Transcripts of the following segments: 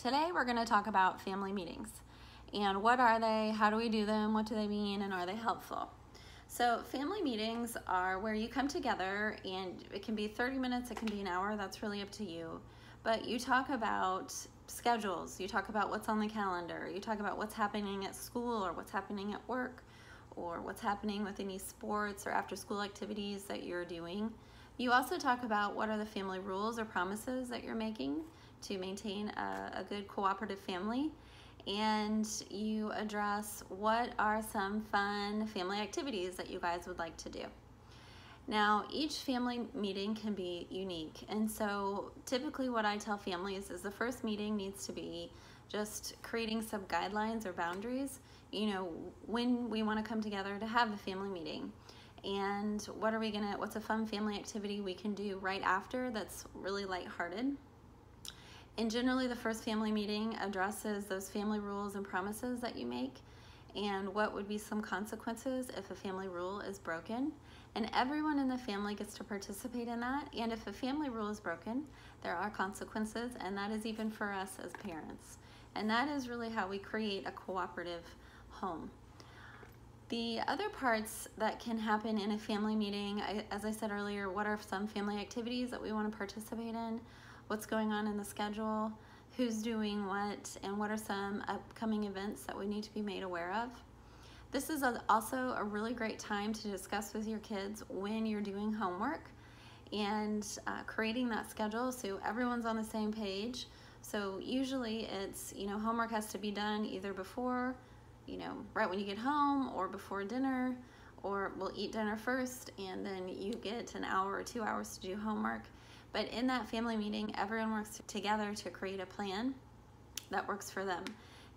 Today we're going to talk about family meetings and what are they, how do we do them, what do they mean, and are they helpful? So family meetings are where you come together, and it can be 30 minutes, it can be an hour, that's really up to you. But you talk about schedules, you talk about what's on the calendar, you talk about what's happening at school or what's happening at work or what's happening with any sports or after school activities that you're doing. You also talk about what are the family rules or promises that you're making to maintain a good cooperative family, and you address what are some fun family activities that you guys would like to do. Now, each family meeting can be unique, and so typically what I tell families is the first meeting needs to be just creating some guidelines or boundaries, when we want to come together to have a family meeting. And what's a fun family activity we can do right after that's really lighthearted. And generally the first family meeting addresses those family rules and promises that you make and what would be some consequences if a family rule is broken. And everyone in the family gets to participate in that. And if a family rule is broken, there are consequences, and that is even for us as parents. And that is really how we create a cooperative home. The other parts that can happen in a family meeting, as I said earlier, what are some family activities that we want to participate in? What's going on in the schedule? Who's doing what? And what are some upcoming events that we need to be made aware of? This is also a really great time to discuss with your kids when you're doing homework and creating that schedule so everyone's on the same page. So usually it's, homework has to be done either before, right when you get home, or before dinner, or we'll eat dinner first and then you get an hour or 2 hours to do homework. But in that family meeting, everyone works together to create a plan that works for them.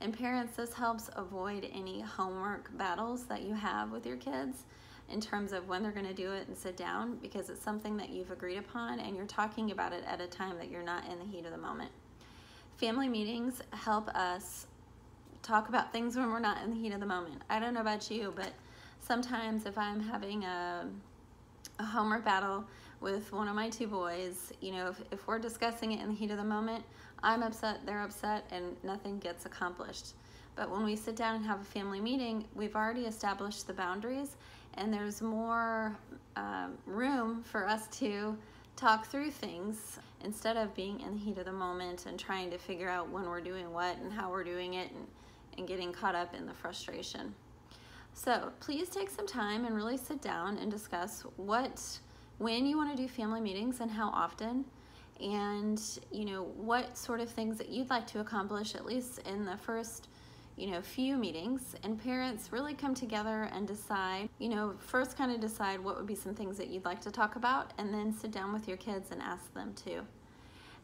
And parents, this helps avoid any homework battles that you have with your kids in terms of when they're going to do it and sit down, because it's something that you've agreed upon and you're talking about it at a time that you're not in the heat of the moment. Family meetings help us talk about things when we're not in the heat of the moment. I don't know about you, but sometimes if I'm having a homework battle with one of my two boys, if we're discussing it in the heat of the moment, I'm upset, they're upset, and nothing gets accomplished. But when we sit down and have a family meeting, we've already established the boundaries, and there's more room for us to talk through things instead of being in the heat of the moment and trying to figure out when we're doing what and how we're doing it and getting caught up in the frustration. So please take some time and really sit down and discuss when you want to do family meetings and how often, and what sort of things that you'd like to accomplish at least in the first few meetings. And parents really come together and decide, first kind of decide what would be some things that you'd like to talk about, and then sit down with your kids and ask them too.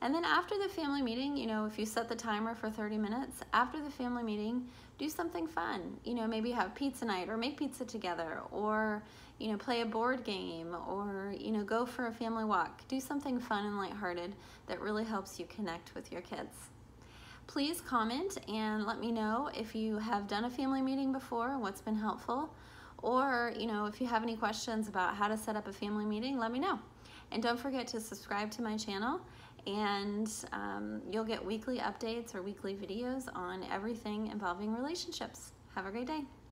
And then after the family meeting, if you set the timer for 30 minutes, after the family meeting, do something fun. Maybe have pizza night, or make pizza together, or play a board game, or go for a family walk. Do something fun and lighthearted that really helps you connect with your kids. Please comment and let me know if you have done a family meeting before and what's been helpful, or if you have any questions about how to set up a family meeting, let me know. And don't forget to subscribe to my channel, and you'll get weekly updates or weekly videos on everything involving relationships. Have a great day.